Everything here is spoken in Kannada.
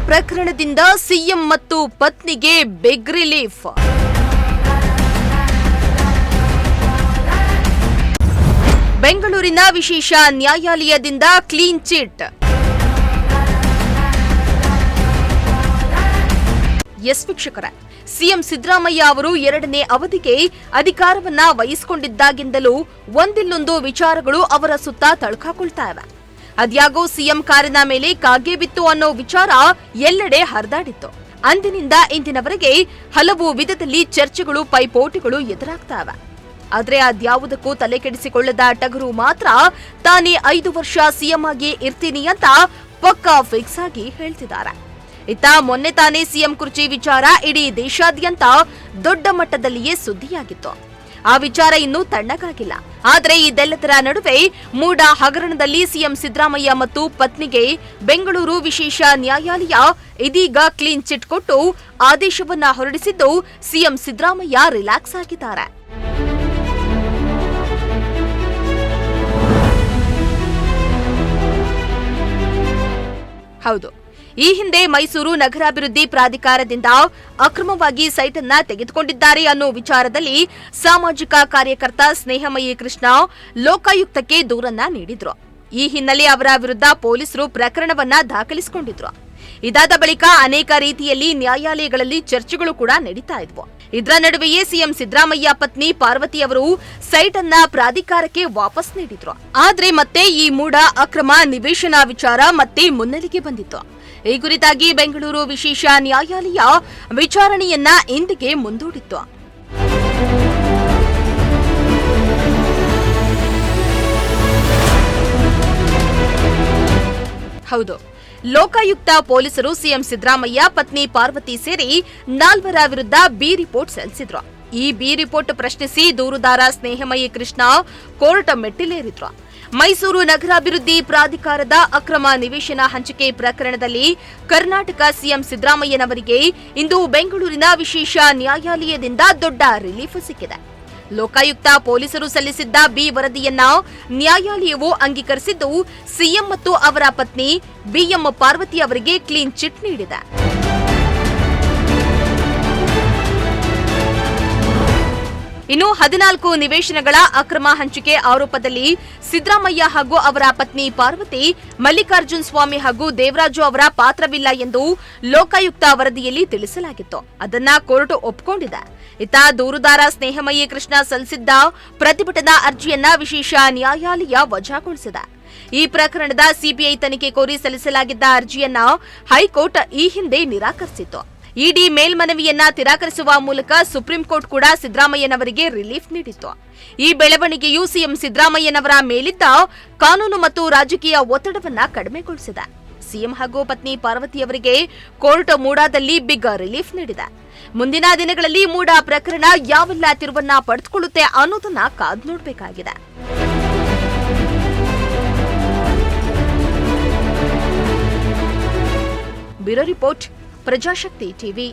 ಪ್ರಕರಣದಿಂದ ಸಿಎಂ ಮತ್ತು ಪತ್ನಿಗೆ ಬಿಗ್ ರಿಲೀಫ್. ಬೆಂಗಳೂರಿನ ವಿಶೇಷ ನ್ಯಾಯಾಲಯದಿಂದ ಕ್ಲೀನ್ ಚಿಟ್. ವೀಕ್ಷಕರೇ, ಸಿಎಂ ಸಿದ್ದರಾಮಯ್ಯ ಅವರು 2ನೇ ಅವಧಿಗೆ ಅಧಿಕಾರವನ್ನ ವಹಿಸಿಕೊಂಡಿದ್ದಾಗಿಂದಲೂ ಒಂದಿಲ್ಲೊಂದು ವಿಚಾರಗಳು ಅವರ ಸುತ್ತ ತಳ್ಕಾಕೊಳ್ತಾ ಇವೆ. ಅದ್ಯಾಗೋ ಸಿಎಂ ಕಾರಿನ ಮೇಲೆ ಕಾಗೆ ಬಿತ್ತು ಅನ್ನೋ ವಿಚಾರ ಎಲ್ಲೆಡೆ ಹರಿದಾಡಿತ್ತು. ಅಂದಿನಿಂದ ಇಂದಿನವರೆಗೆ ಹಲವು ವಿಧದಲ್ಲಿ ಚರ್ಚೆಗಳು, ಪೈಪೋಟಿಗಳು ಎದುರಾಗ್ತಾ ಇವೆ. ಆದ್ರೆ ಅದ್ಯಾವುದಕ್ಕೂ ತಲೆ ಕೆಡಿಸಿಕೊಳ್ಳದ ಟಗರು ಮಾತ್ರ ತಾನೇ 5 ವರ್ಷ ಸಿಎಂ ಆಗಿ ಇರ್ತೀನಿ ಅಂತ ಪಕ್ಕಾ ಫಿಕ್ಸ್ ಆಗಿ ಹೇಳ್ತಿದ್ದಾರೆ. ಇತ್ತ ಮೊನ್ನೆ ತಾನೇ ಸಿಎಂ ಕುರ್ಚಿ ವಿಚಾರ ಇಡೀ ದೇಶಾದ್ಯಂತ ದೊಡ್ಡ ಮಟ್ಟದಲ್ಲಿಯೇ ಸುದ್ದಿಯಾಗಿತ್ತು. ಆ ವಿಚಾರ ಇನ್ನೂ ತಣ್ಣಗಾಗಿಲ್ಲ. ಆದ್ರೆ ಇದೆಲ್ಲದರ ನಡುವೆ ಮೂಡ ಹಗರಣದಲ್ಲಿ ಸಿಎಂ ಸಿದ್ದರಾಮಯ್ಯ ಮತ್ತು ಪತ್ನಿಗೆ ಬೆಂಗಳೂರು ವಿಶೇಷ ನ್ಯಾಯಾಲಯ ಇದೀಗ ಕ್ಲೀನ್ ಚಿಟ್ ಕೊಟ್ಟು ಆದೇಶವನ್ನ ಹೊರಡಿಸಿದ್ದು ಸಿಎಂ ಸಿದ್ದರಾಮಯ್ಯ ರಿಲ್ಯಾಕ್ಸ್ ಆಗಿದ್ದಾರೆ. ಹೌದು, ಈ ಹಿಂದೆ ಮೈಸೂರು ನಗರಾಭಿವೃದ್ಧಿ ಪ್ರಾಧಿಕಾರದಿಂದ ಅಕ್ರಮವಾಗಿ ಸೈಟ್ ಅನ್ನ ತೆಗೆದುಕೊಂಡಿದ್ದಾರೆ ಅನ್ನೋ ವಿಚಾರದಲ್ಲಿ ಸಾಮಾಜಿಕ ಕಾರ್ಯಕರ್ತ ಸ್ನೇಹಮಯಿ ಕೃಷ್ಣ ಲೋಕಾಯುಕ್ತಕ್ಕೆ ದೂರನ್ನ ನೀಡಿದ್ರು. ಈ ಹಿನ್ನೆಲೆ ಅವರ ವಿರುದ್ಧ ಪೊಲೀಸರು ಪ್ರಕರಣವನ್ನ ದಾಖಲಿಸಿಕೊಂಡಿದ್ರು. ಇದಾದ ಬಳಿಕ ಅನೇಕ ರೀತಿಯಲ್ಲಿ ನ್ಯಾಯಾಲಯಗಳಲ್ಲಿ ಚರ್ಚೆಗಳು ಕೂಡ ನಡೀತಾ ಇದ್ವು. ಇದರ ನಡುವೆಯೇ ಸಿಎಂ ಸಿದ್ದರಾಮಯ್ಯ ಪತ್ನಿ ಪಾರ್ವತಿ ಅವರು ಸೈಟ್ ಅನ್ನ ಪ್ರಾಧಿಕಾರಕ್ಕೆ ವಾಪಸ್ ನೀಡಿದ್ರು. ಆದ್ರೆ ಮತ್ತೆ ಈ ಮೂಡ ಅಕ್ರಮ ನಿವೇಶನ ವಿಚಾರ ಮತ್ತೆ ಮುನ್ನೆಲೆಗೆ ಬಂದಿತ್ತು. ಈ ಕುರಿತಾಗಿ ಬೆಂಗಳೂರು ವಿಶೇಷ ನ್ಯಾಯಾಲಯ ವಿಚಾರಣೆಯನ್ನ ಇಂದಿಗೆ ಮುಂದೂಡಿತ್ತು. ಹೌದು, ಲೋಕಾಯುಕ್ತ ಪೊಲೀಸರು ಸಿಎಂ ಸಿದ್ದರಾಮಯ್ಯ ಪತ್ನಿ ಪಾರ್ವತಿ ಸೇರಿ 4 ವಿರುದ್ಧ ಬಿ ರಿಪೋರ್ಟ್ ಸಲ್ಲಿಸಿದ್ರು. ಈ ಬಿ ರಿಪೋರ್ಟ್ ಪ್ರಶ್ನಿಸಿ ದೂರುದಾರ ಸ್ನೇಹಮಯಿ ಕೃಷ್ಣ ಕೋರ್ಟ್ ಮೆಟ್ಟಿಲೇರಿದ್ರು. ಮೈಸೂರು ನಗರಾಭಿವೃದ್ಧಿ ಪ್ರಾಧಿಕಾರದ ಅಕ್ರಮ ನಿವೇಶನ ಹಂಚಿಕೆ ಪ್ರಕರಣದಲ್ಲಿ ಕರ್ನಾಟಕ ಸಿಎಂ ಸಿದ್ದರಾಮಯ್ಯನವರಿಗೆ ಇಂದು ಬೆಂಗಳೂರಿನ ವಿಶೇಷ ನ್ಯಾಯಾಲಯದಿಂದ ದೊಡ್ಡ ರಿಲೀಫ್ ಸಿಕ್ಕಿದೆ. ಲೋಕಾಯುಕ್ತ ಪೊಲೀಸರು ಸಲ್ಲಿಸಿದ್ದ ಬಿ ವರದಿಯನ್ನ ನ್ಯಾಯಾಲಯವು ಅಂಗೀಕರಿಸಿದ್ದು ಸಿಎಂ ಮತ್ತು ಅವರ ಪತ್ನಿ ಬಿಎಂ ಪಾರ್ವತಿ ಅವರಿಗೆ ಕ್ಲೀನ್ ಚಿಟ್ ನೀಡಿದೆ. ಇನ್ನು 14 ನಿವೇಶನಗಳ ಅಕ್ರಮ ಹಂಚಿಕೆ ಆರೋಪದಲ್ಲಿ ಸಿದ್ದರಾಮಯ್ಯ ಹಾಗೂ ಅವರ ಪತ್ನಿ ಪಾರ್ವತಿ, ಮಲ್ಲಿಕಾರ್ಜುನ್ ಸ್ವಾಮಿ ಹಾಗೂ ದೇವರಾಜು ಅವರ ಪಾತ್ರವಿಲ್ಲ ಎಂದು ಲೋಕಾಯುಕ್ತ ವರದಿಯಲ್ಲಿ ತಿಳಿಸಲಾಗಿತ್ತು. ಅದನ್ನ ಕೋರ್ಟ್ ಒಪ್ಪಿಕೊಂಡಿದೆ. ಇತ್ತ ದೂರುದಾರ ಸ್ನೇಹಮಯಿ ಕೃಷ್ಣ ಸಲ್ಲಿಸಿದ್ದ ಪ್ರತಿಭಟನಾ ಅರ್ಜಿಯನ್ನ ವಿಶೇಷ ನ್ಯಾಯಾಲಯ ವಜಾಗೊಳಿಸಿದೆ. ಈ ಪ್ರಕರಣದ ಸಿಬಿಐ ತನಿಖೆ ಕೋರಿ ಸಲ್ಲಿಸಲಾಗಿದ್ದ ಅರ್ಜಿಯನ್ನ ಹೈಕೋರ್ಟ್ ಈ ಹಿಂದೆ ನಿರಾಕರಿಸಿತ್ತು. ಇಡಿ ಮೇಲ್ಮನವಿಯನ್ನ ತಿರಸ್ಕರಿಸುವ ಮೂಲಕ ಸುಪ್ರೀಂ ಕೋರ್ಟ್ ಕೂಡ ಸಿದ್ದರಾಮಯ್ಯನವರಿಗೆ ರಿಲೀಫ್ ನೀಡಿತ್ತು. ಈ ಬೆಳವಣಿಗೆಯು ಸಿಎಂ ಸಿದ್ದರಾಮಯ್ಯನವರ ಮೇಲಿದ್ದ ಕಾನೂನು ಮತ್ತು ರಾಜಕೀಯ ಒತ್ತಡವನ್ನ ಕಡಿಮೆಗೊಳಿಸಿದೆ. ಸಿಎಂ ಹಾಗೂ ಪತ್ನಿ ಪಾರ್ವತಿಯವರಿಗೆ ಕೋರ್ಟ್ ಮೂಡಾದಲ್ಲಿ ಬಿಗ್ ರಿಲೀಫ್ ನೀಡಿದೆ. ಮುಂದಿನ ದಿನಗಳಲ್ಲಿ ಮೂಡ ಪ್ರಕರಣ ಯಾವೆಲ್ಲ ತಿರುವನ್ನ ಪಡೆದುಕೊಳ್ಳುತ್ತೆ ಅನ್ನೋದನ್ನ ಕಾದು ನೋಡಬೇಕಾಗಿದೆ. Bureau report, Prajashakti TV.